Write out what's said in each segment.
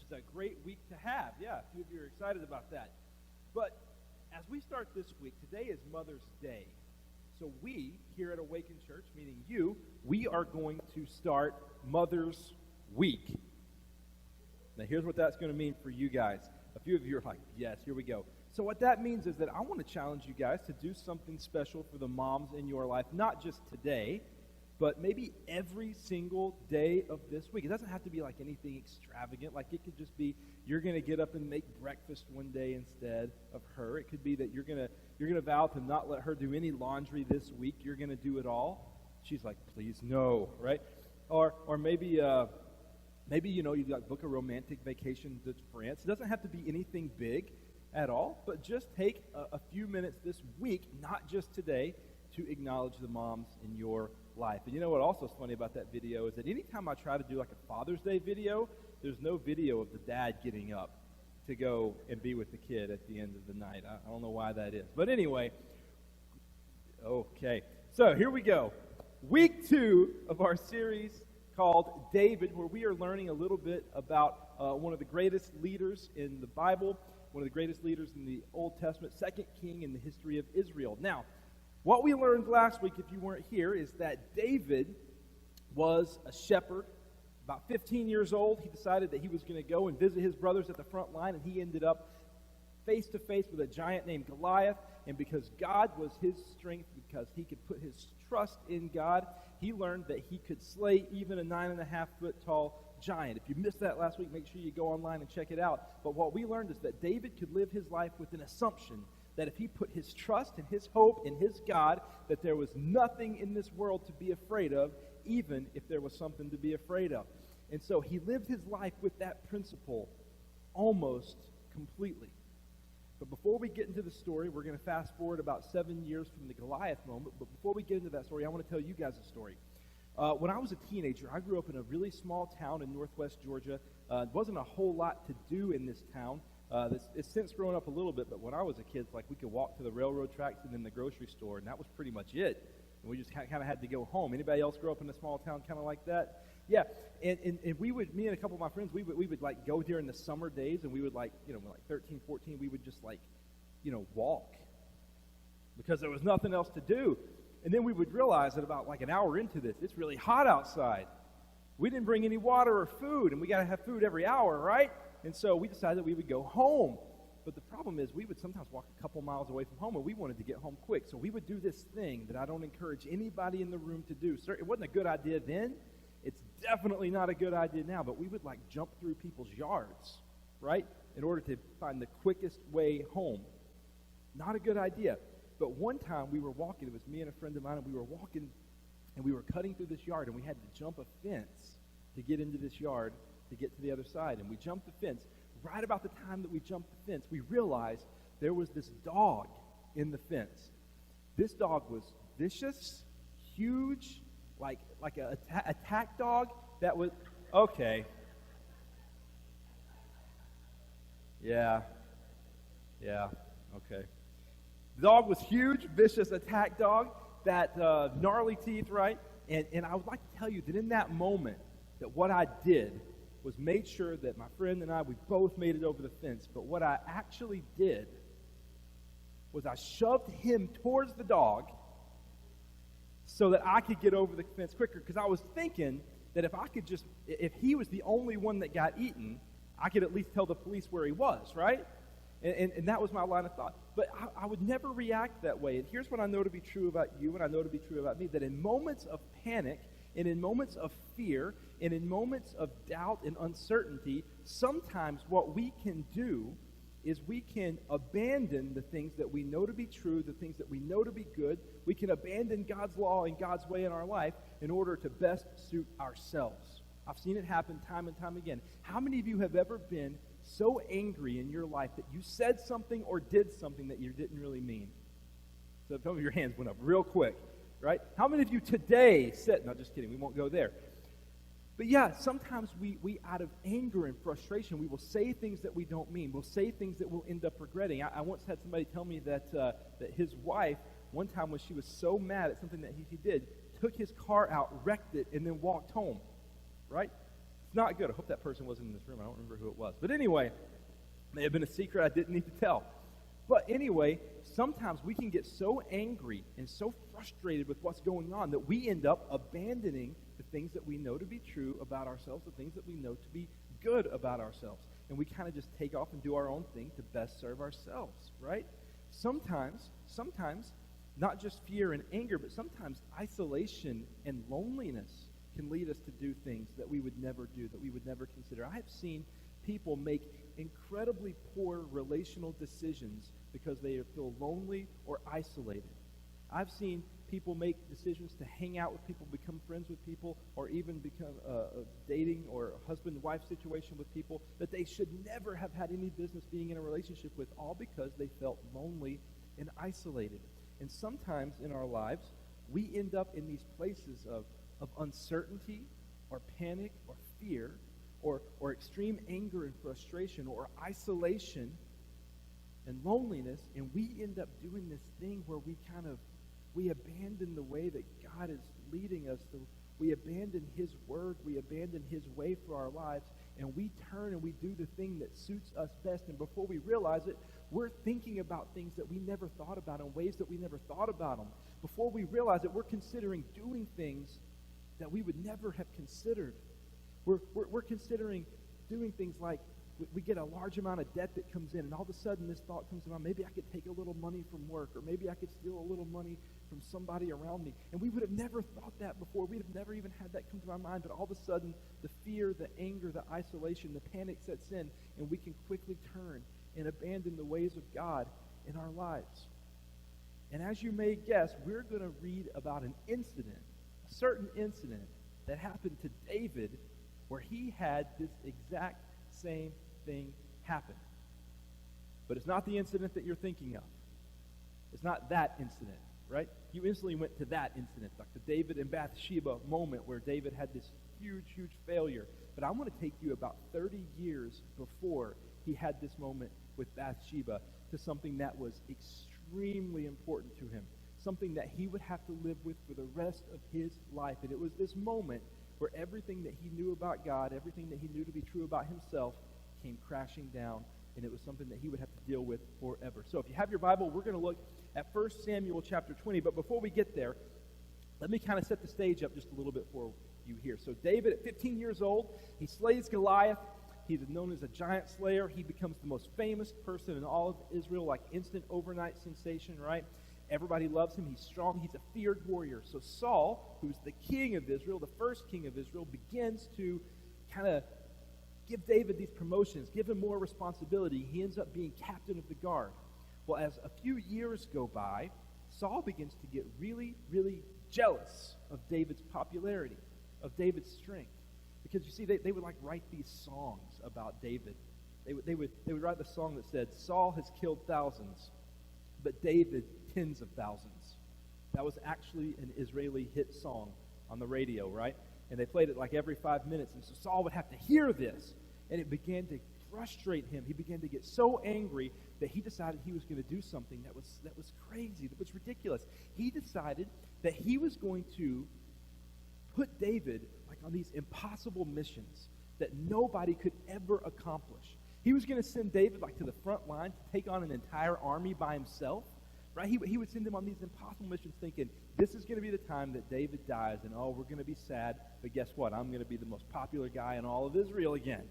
is a great week to have. Yeah, a few of you are excited about that. But as we start this week, today is Mother's Day. So we, here at Awaken Church, meaning you, we are going to start Mother's Week. Now, here's what that's going to mean for you guys. A few of you are like, yes, here we go. So what that means is that I want to challenge you guys to do something special for the moms in your life, not just today, but maybe every single day of this week. It doesn't have to be like anything extravagant. Like it could just be you're going to get up and make breakfast one day instead of her. It could be that you're going to vow to not let her do any laundry this week. You're going to do it all. She's like, please no, right? Or maybe you like book a romantic vacation to France. It doesn't have to be anything big at all, but just take a few minutes this week, not just today, to acknowledge the moms in your life. And you know what also is funny about that video is that anytime I try to do like a Father's Day video, there's no video of the dad getting up to go and be with the kid at the end of the night. I don't know why that is. But anyway, okay. So here we go. Week 2 of our series called David, where we are learning a little bit about one of the greatest leaders in the Bible, one of the greatest leaders in the Old Testament, second king in the history of Israel. Now, what we learned last week, if you weren't here, is that David was a shepherd. About 15 years old, he decided that he was going to go and visit his brothers at the front line, and he ended up face to face with a giant named Goliath. And because God was his strength, because he could put his trust in God, he learned that he could slay even a 9.5-foot tall giant. If you missed that last week, make sure you go online and check it out. But what we learned is that David could live his life with an assumption that if he put his trust and his hope in his God, that there was nothing in this world to be afraid of, even if there was something to be afraid of. And so he lived his life with that principle almost completely. But before we get into the story, we're going to fast forward about 7 years from the Goliath moment. But before we get into that story, I want to tell you guys a story. When I was a teenager, I grew up in a really small town in northwest Georgia. There wasn't a whole lot to do in this town. It's since grown up a little bit, but when I was a kid, like we could walk to the railroad tracks and then the grocery store, and that was pretty much it. And we just kind of had to go home. Anybody else grow up in a small town kind of like that? Yeah, and we would, me and a couple of my friends, we would like go during the summer days, and we would like, when like 13, 14, we would just like, walk because there was nothing else to do. And then we would realize that about like an hour into this, it's really hot outside. We didn't bring any water or food, and we got to have food every hour, right? And so we decided we would go home. But the problem is we would sometimes walk a couple miles away from home, and we wanted to get home quick. So we would do this thing that I don't encourage anybody in the room to do. Sir, it wasn't a good idea then. It's definitely not a good idea now, but we would like jump through people's yards, right, in order to find the quickest way home. Not a good idea. But one time we were walking, it was me and a friend of mine, and we were walking, and we were cutting through this yard, and we had to jump a fence to get into this yard to get to the other side. And we jumped the fence. Right about the time that we jumped the fence, we realized there was this dog in the fence. This dog was vicious, huge, like a attack dog that was, okay. Yeah, okay. The dog was huge, vicious attack dog, that gnarly teeth, right? And I would like to tell you that in that moment, that what I did was made sure that my friend and I, we both made it over the fence. But what I actually did was I shoved him towards the dog so that I could get over the fence quicker. Because I was thinking that if he was the only one that got eaten, I could at least tell the police where he was, right? And that was my line of thought. But I would never react that way. And here's what I know to be true about you, and I know to be true about me, that in moments of panic, and in moments of fear, and in moments of doubt and uncertainty, sometimes what we can do is we can abandon the things that we know to be true, the things that we know to be good. We can abandon God's law and God's way in our life in order to best suit ourselves. I've seen it happen time and time again. How many of you have ever been so angry in your life that you said something or did something that you didn't really mean? So some of your hands went up real quick, right? How many of you today said, no, just kidding, we won't go there. But yeah, sometimes we out of anger and frustration, we will say things that we don't mean. We'll say things that we'll end up regretting. I once had somebody tell me that his wife, one time when she was so mad at something that he did, took his car out, wrecked it, and then walked home, right? It's not good. I hope that person wasn't in this room. I don't remember who it was. But anyway, it may have been a secret I didn't need to tell. But anyway, sometimes we can get so angry and so frustrated with what's going on that we end up abandoning the things that we know to be true about ourselves, the things that we know to be good about ourselves. And we kind of just take off and do our own thing to best serve ourselves, right? Sometimes, not just fear and anger, but sometimes isolation and loneliness can lead us to do things that we would never do, that we would never consider. I have seen people make incredibly poor relational decisions because they feel lonely or isolated. I've seen people make decisions to hang out with people, become friends with people, or even become a dating or a husband-wife situation with people that they should never have had any business being in a relationship with, all because they felt lonely and isolated. And sometimes in our lives, we end up in these places of uncertainty or panic or fear or extreme anger and frustration or isolation and loneliness, and we end up doing this thing where we abandon the way that God is leading us. We abandon His word. We abandon His way for our lives, and we turn and we do the thing that suits us best. And before we realize it, we're thinking about things that we never thought about in ways that we never thought about them. Before we realize it, we're considering doing things that we would never have considered. We're considering doing things like we get a large amount of debt that comes in, and all of a sudden this thought comes to mind, maybe I could take a little money from work, or maybe I could steal a little money from somebody around me. And we would have never thought that before. We'd have never even had that come to our mind, but all of a sudden the fear, the anger, the isolation, the panic sets in, and we can quickly turn and abandon the ways of God in our lives. And as you may guess, we're going to read about an incident, a certain incident that happened to David where he had this exact same thing happen. But it's not the incident that you're thinking of. It's not that incident, right? You instantly went to that incident, like the David and Bathsheba moment where David had this huge, huge failure. But I want to take you about 30 years before he had this moment with Bathsheba to something that was extremely important to him, something that he would have to live with for the rest of his life. And it was this moment where everything that he knew about God, everything that he knew to be true about himself, came crashing down, and it was something that he would have to deal with forever. So if you have your Bible, we're going to look at 1 Samuel chapter 20. But before we get there, let me kind of set the stage up just a little bit for you here. So David, at 15 years old, he slays Goliath. He's known as a giant slayer. He becomes the most famous person in all of Israel, like instant overnight sensation, right? Everybody loves him. He's strong. He's a feared warrior. So Saul, who's the king of Israel, the first king of Israel, begins to kind of give David these promotions, give him more responsibility. He ends up being captain of the guard. Well, as a few years go by, Saul begins to get really, really jealous of David's popularity, of David's strength. Because you see, they would like write these songs about David. They would write the song that said, Saul has killed thousands, but David tens of thousands. That was actually an Israeli hit song on the radio, right? And they played it like every 5 minutes. And so Saul would have to hear this, and it began to frustrate him. He began to get so angry that he decided he was going to do something that was crazy, that was ridiculous. He decided that he was going to put David like on these impossible missions that nobody could ever accomplish. He was going to send David like to the front line to take on an entire army by himself, right? He would send him on these impossible missions thinking, this is going to be the time that David dies, and we're going to be sad, but guess what? I'm going to be the most popular guy in all of Israel again.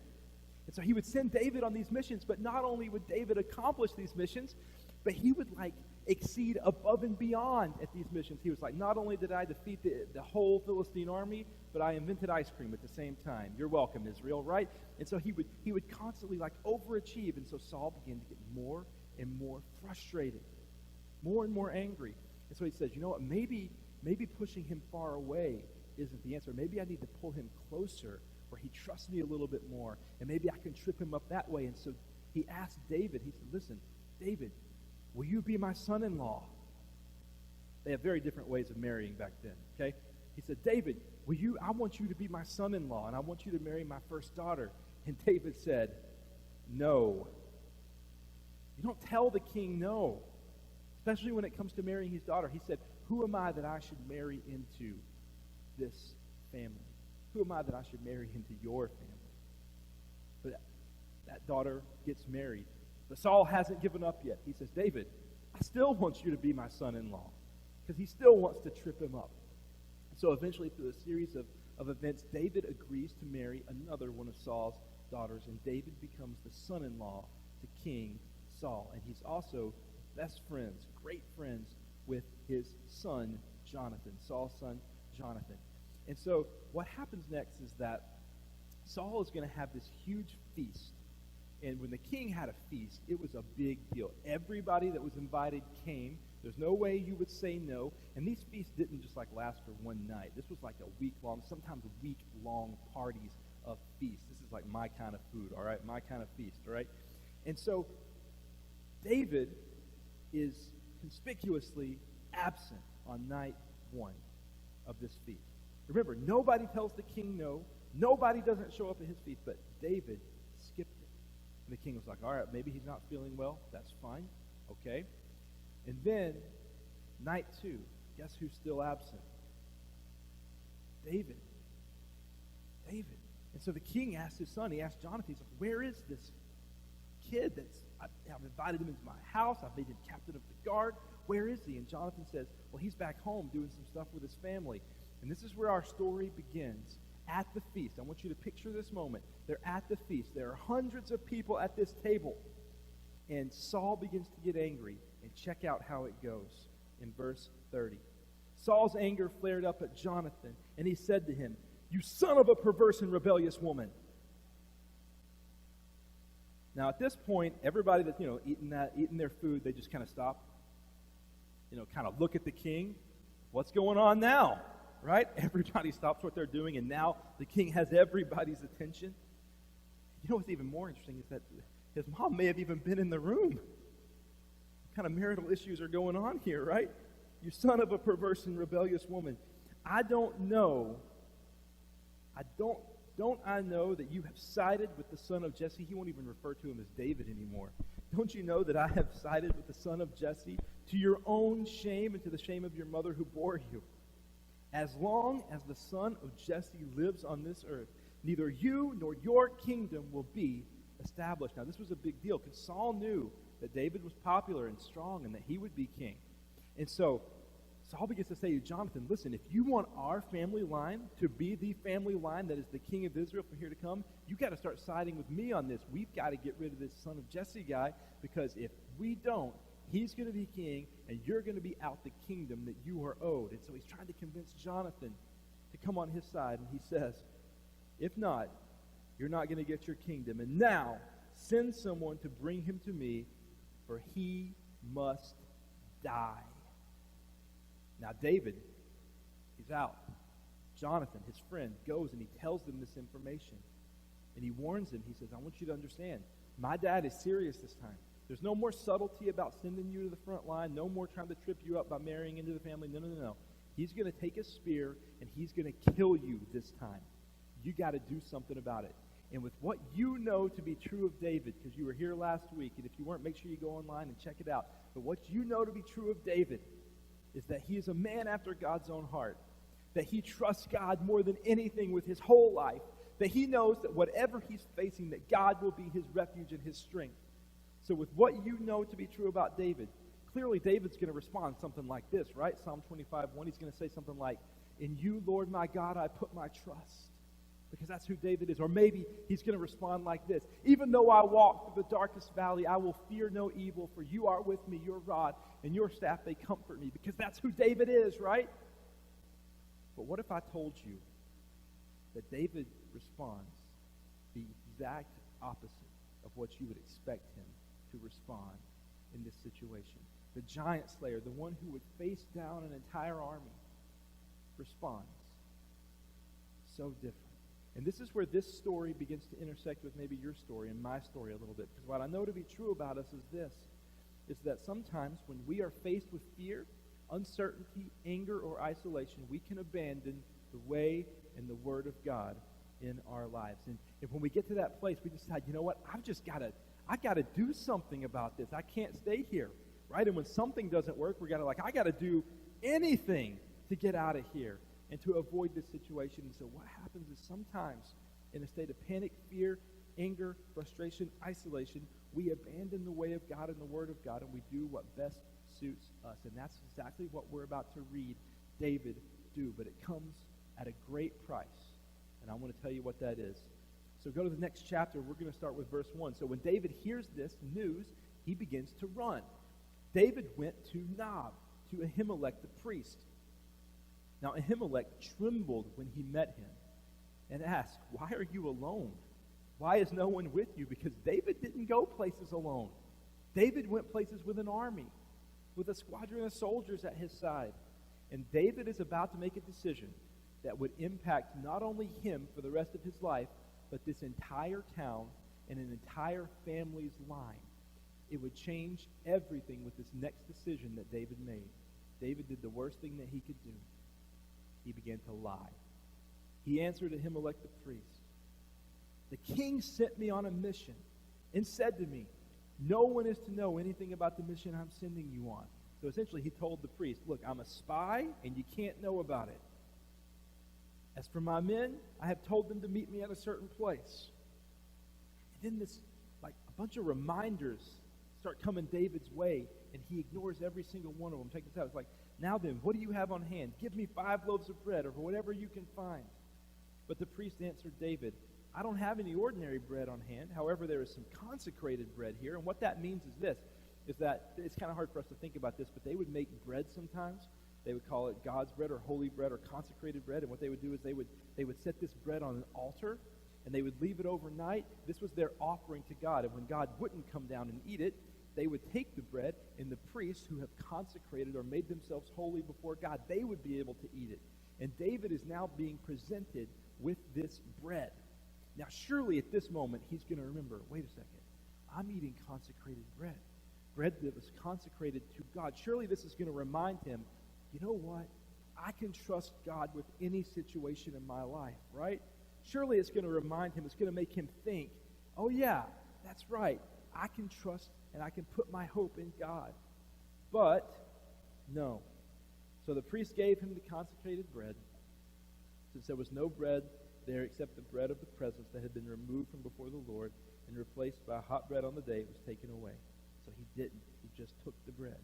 And so he would send David on these missions, but not only would David accomplish these missions, but he would like exceed above and beyond at these missions. He was like, not only did I defeat the whole Philistine army, but I invented ice cream at the same time. You're welcome, Israel, right? And so he would constantly like overachieve, and so Saul began to get more and more frustrated, more and more angry. And so he says, you know what, maybe pushing him far away isn't the answer. Maybe I need to pull him closer where he trusts me a little bit more, and maybe I can trip him up that way. And so he asked David, he said, listen, David, will you be my son-in-law? They have very different ways of marrying back then, okay? He said, David, I want you to be my son-in-law, and I want you to marry my first daughter. And David said, no. You don't tell the king no, especially when it comes to marrying his daughter. He said, who am I that I should marry into this family? Who am I that I should marry into your family? But that daughter gets married. But Saul hasn't given up yet. He says, David, I still want you to be my son-in-law, because he still wants to trip him up. So eventually, through a series of events, David agrees to marry another one of Saul's daughters, and David becomes the son-in-law to King Saul. And he's also best friends, great friends, with his son, Jonathan, Saul's son, Jonathan. And so what happens next is that Saul is going to have this huge feast. And when the king had a feast, it was a big deal. Everybody that was invited came. There's no way you would say no. And these feasts didn't just like last for one night. This was like a week-long, sometimes week-long parties of feasts. This is like my kind of food, all right? My kind of feast, all right? And so David is conspicuously absent on night one of this feast. Remember, nobody tells the king no. Nobody doesn't show up at his feast, but David skipped it. And the king was like, all right, maybe he's not feeling well. That's fine. Okay. And then, night two, guess who's still absent? David. David. And so the king asked his son, he asked Jonathan, he's like, where is this kid I've invited him into my house, I've made him captain of the guard, where is he? And Jonathan says, well, he's back home doing some stuff with his family. And this is where our story begins. At the feast. I want you to picture this moment. They're at the feast. There are hundreds of people at this table. And Saul begins to get angry. And check out how it goes in verse 30. Saul's anger flared up at Jonathan, and he said to him, you son of a perverse and rebellious woman. Now at this point, everybody that's eating their food, they just kind of stop. Kind of look at the king. What's going on now? Right? Everybody stops what they're doing, and now the king has everybody's attention. You know what's even more interesting is that his mom may have even been in the room. What kind of marital issues are going on here, right? You son of a perverse and rebellious woman. I don't know that you have sided with the son of Jesse? He won't even refer to him as David anymore. Don't you know that I have sided with the son of Jesse to your own shame and to the shame of your mother who bore you? As long as the son of Jesse lives on this earth, neither you nor your kingdom will be established. Now, this was a big deal because Saul knew that David was popular and strong and that he would be king. And so Saul begins to say to Jonathan, listen, if you want our family line to be the family line that is the king of Israel from here to come, you got to start siding with me on this. We've got to get rid of this son of Jesse guy, because if we don't, he's going to be king, and you're going to be out the kingdom that you are owed. And so he's trying to convince Jonathan to come on his side, and he says, if not, you're not going to get your kingdom. And now, send someone to bring him to me, for he must die. Now, David, he's out. Jonathan, his friend, goes and he tells them this information. And he warns them. He says, I want you to understand, my dad is serious this time. There's no more subtlety about sending you to the front line. No more trying to trip you up by marrying into the family. No. He's going to take a spear, and he's going to kill you this time. You got to do something about it. And with what you know to be true of David, because you were here last week, and if you weren't, make sure you go online and check it out. But what you know to be true of David is that he is a man after God's own heart, that he trusts God more than anything with his whole life, that he knows that whatever he's facing, that God will be his refuge and his strength. So with what you know to be true about David, clearly David's going to respond something like this, right? Psalm 25:1, he's going to say something like, in you, Lord my God, I put my trust. Because that's who David is. Or maybe he's going to respond like this. Even though I walk through the darkest valley, I will fear no evil, for you are with me, your rod and your staff, they comfort me. Because that's who David is, right? But what if I told you that David responds the exact opposite of what you would expect him to respond in this situation? The giant slayer, the one who would face down an entire army, responds so different. And this is where this story begins to intersect with maybe your story and my story a little bit. Because what I know to be true about us is this, is that sometimes when we are faced with fear, uncertainty, anger, or isolation, we can abandon the way and the word of God in our lives. And when we get to that place, we decide, you know what, I got to do something about this. I can't stay here, right? And when something doesn't work, I got to do anything to get out of here. and to avoid this situation. And so what happens is sometimes in a state of panic, fear, anger, frustration, isolation, we abandon the way of God and the Word of God, and we do what best suits us. And that's exactly what we're about to read David do, but it comes at a great price. And I want to tell you what that is. So go to the next chapter. We're going to start with verse 1. So when David hears this news, he begins to run. David went to Nob, to Ahimelech the priest. Now Ahimelech trembled when he met him and asked, "Why are you alone? Why is no one with you?" Because David didn't go places alone. David went places with an army, with a squadron of soldiers at his side. And David is about to make a decision that would impact not only him for the rest of his life, but this entire town and an entire family's line. It would change everything with this next decision that David made. David did the worst thing that he could do. He began to lie. He answered Ahimelech the priest, "The king sent me on a mission and said to me, 'No one is to know anything about the mission I'm sending you on.'" So essentially he told the priest, "Look, I'm a spy and you can't know about it. As for my men, I have told them to meet me at a certain place." And then a bunch of reminders start coming David's way, and he ignores every single one of them. Check this out. It's like, "Now then, what do you have on hand? Give me 5 loaves of bread, or whatever you can find." But the priest answered David, "I don't have any ordinary bread on hand. However, there is some consecrated bread here." And what that means is this, is that it's kind of hard for us to think about this, but they would make bread sometimes. They would call it God's bread or holy bread or consecrated bread. And what they would do is they would set this bread on an altar, and they would leave it overnight. This was their offering to God. And when God wouldn't come down and eat it, they would take the bread, and the priests who have consecrated or made themselves holy before God, they would be able to eat it. And David is now being presented with this bread. Now, surely at this moment, he's going to remember, wait a second, I'm eating consecrated bread. Bread that was consecrated to God. Surely this is going to remind him, you know what? I can trust God with any situation in my life, right? Surely it's going to remind him, it's going to make him think, oh yeah, that's right. I can trust and I can put my hope in God. But, no. So the priest gave him the consecrated bread, since there was no bread there except the bread of the presence that had been removed from before the Lord and replaced by hot bread on the day it was taken away. So he didn't. He just took the bread.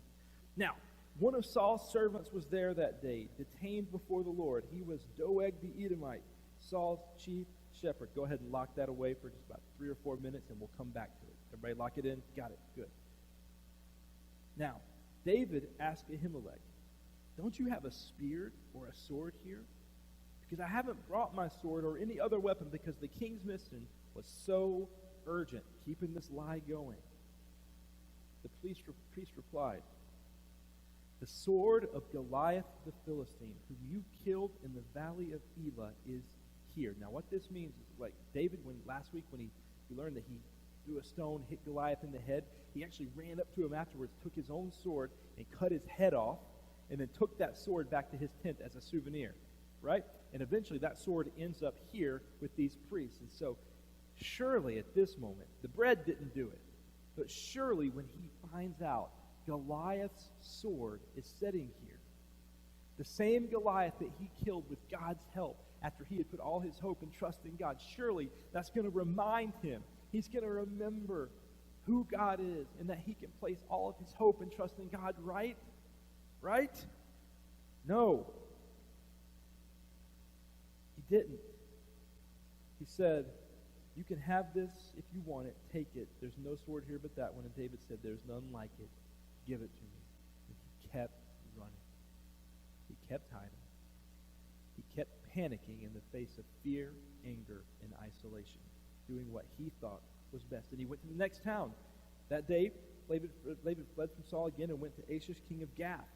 Now, one of Saul's servants was there that day, detained before the Lord. He was Doeg the Edomite, Saul's chief shepherd. Go ahead and lock that away for just about 3 or 4 minutes, and we'll come back to it. Everybody lock it in? Got it. Good. Now, David asked Ahimelech, "Don't you have a spear or a sword here? Because I haven't brought my sword or any other weapon because the king's mission was so urgent, keeping this lie going." The priest replied, "The sword of Goliath the Philistine, whom you killed in the valley of Elah, is here." Now what this means is, like David, last week when he learned that he threw a stone, hit Goliath in the head, he actually ran up to him afterwards, took his own sword, and cut his head off, and then took that sword back to his tent as a souvenir, right? And eventually that sword ends up here with these priests. And so surely at this moment, the bread didn't do it, but surely when he finds out Goliath's sword is sitting here, the same Goliath that he killed with God's help after he had put all his hope and trust in God, surely that's going to remind him. He's going to remember who God is and that he can place all of his hope and trust in God, right? Right? No. He didn't. He said, "You can have this if you want it. Take it. There's no sword here but that one." And David said, "There's none like it. Give it to me." And he kept running. He kept hiding. He kept panicking in the face of fear, anger, and isolation, doing what he thought was best. And he went to the next town. That day, David fled from Saul again and went to Achish, king of Gath.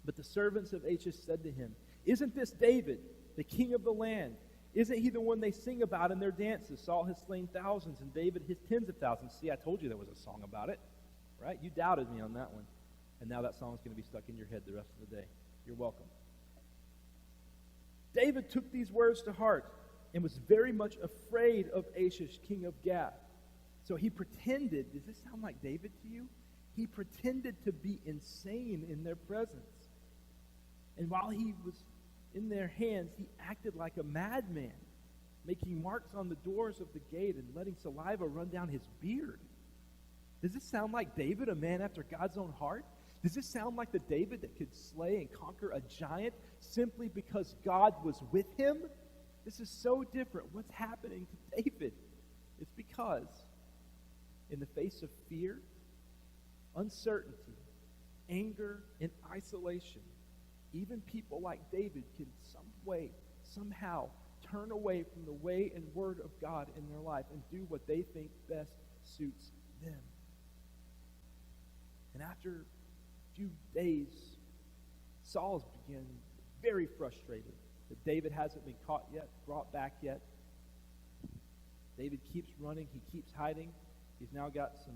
But the servants of Achish said to him, "Isn't this David, the king of the land? Isn't he the one they sing about in their dances? Saul has slain thousands and David his tens of thousands." See, I told you there was a song about it, right? You doubted me on that one. And now that song's going to be stuck in your head the rest of the day. You're welcome. David took these words to heart and was very much afraid of Achish, king of Gath. So he pretended, does this sound like David to you? He pretended to be insane in their presence. And while he was in their hands, he acted like a madman, making marks on the doors of the gate and letting saliva run down his beard. Does this sound like David, a man after God's own heart? Does this sound like the David that could slay and conquer a giant simply because God was with him? This is so different. What's happening to David? It's because in the face of fear, uncertainty, anger, and isolation, even people like David can somehow turn away from the way and word of God in their life and do what they think best suits them. And after a few days, Saul began very frustrated that David hasn't been caught yet, brought back yet. David keeps running, he keeps hiding. He's now got some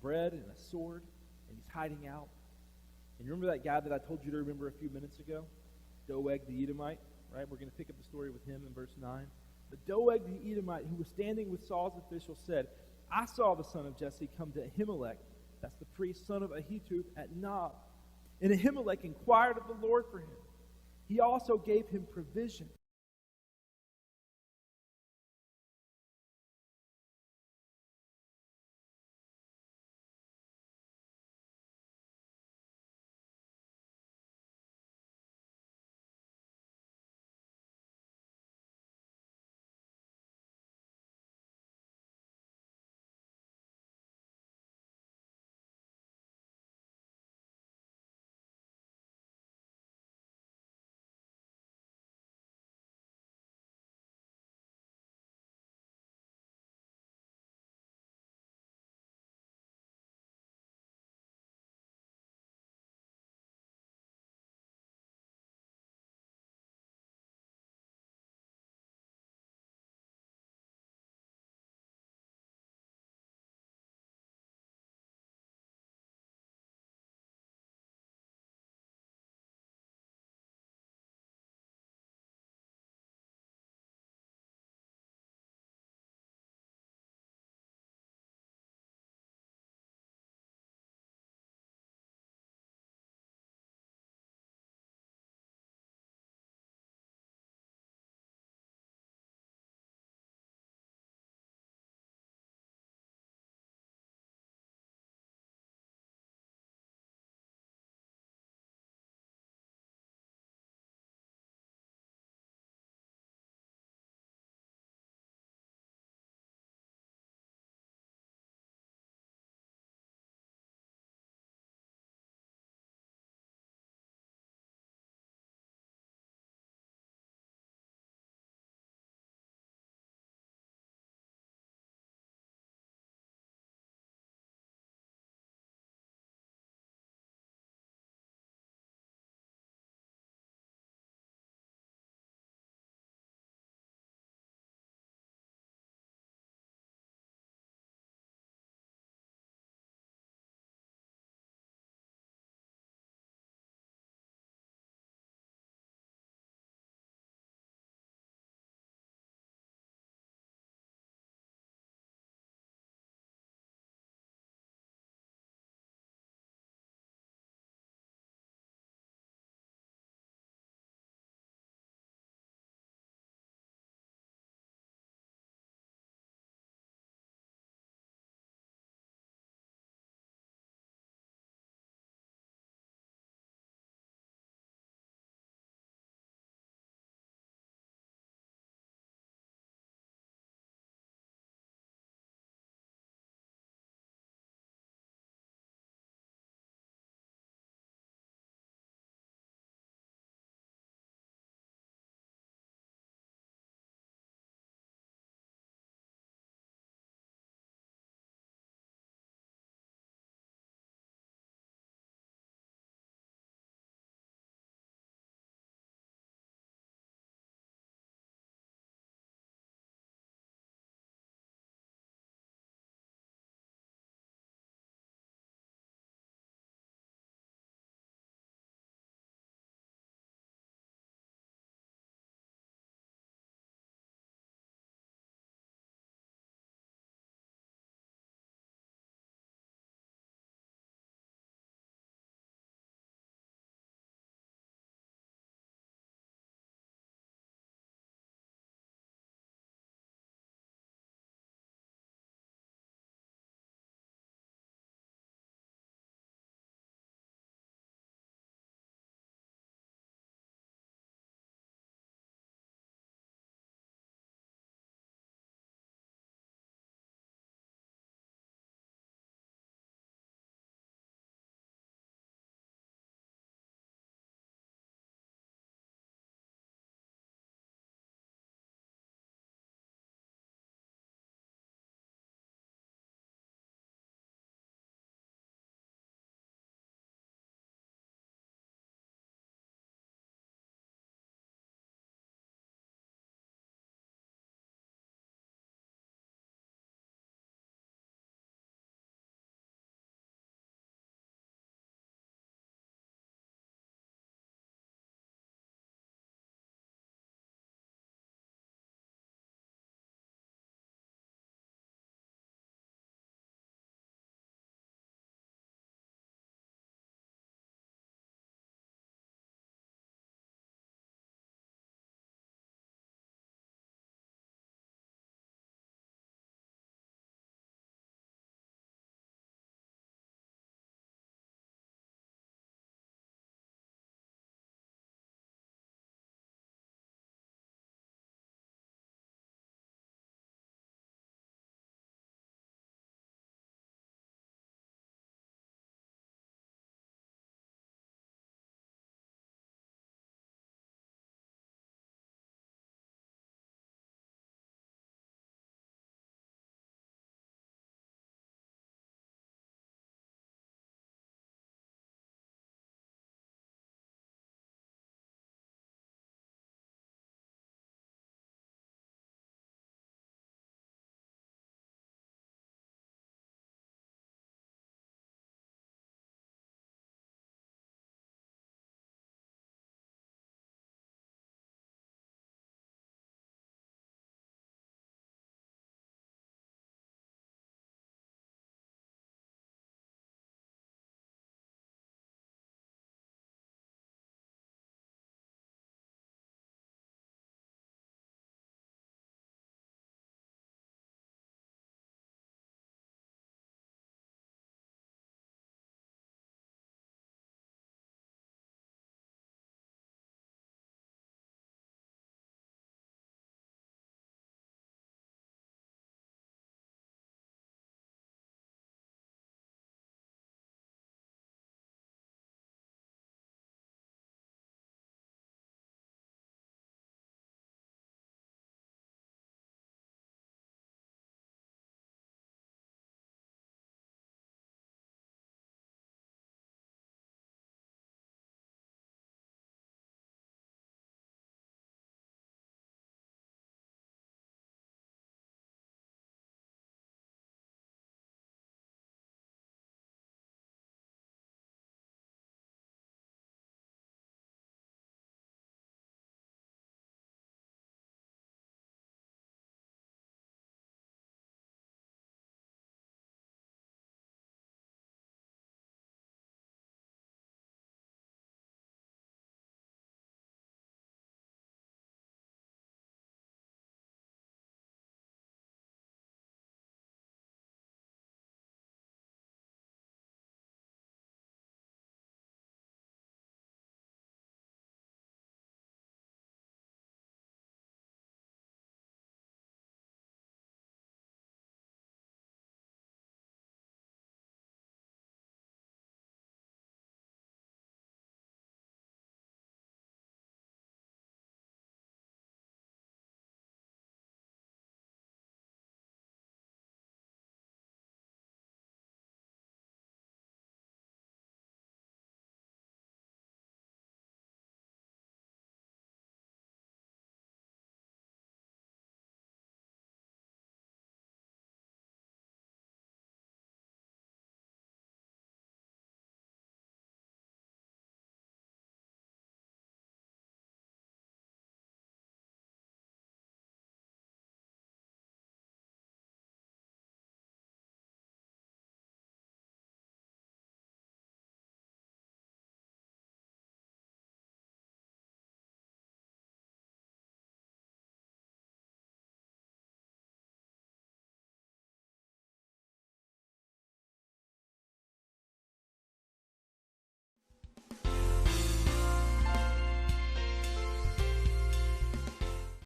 bread and a sword, and he's hiding out. And you remember that guy that I told you to remember a few minutes ago? Doeg the Edomite, right? We're going to pick up the story with him in verse 9. But Doeg the Edomite, who was standing with Saul's officials, said, I saw the son of Jesse come to Ahimelech, that's the priest, son of Ahitub, at Nob. And Ahimelech inquired of the Lord for him. He also gave him provision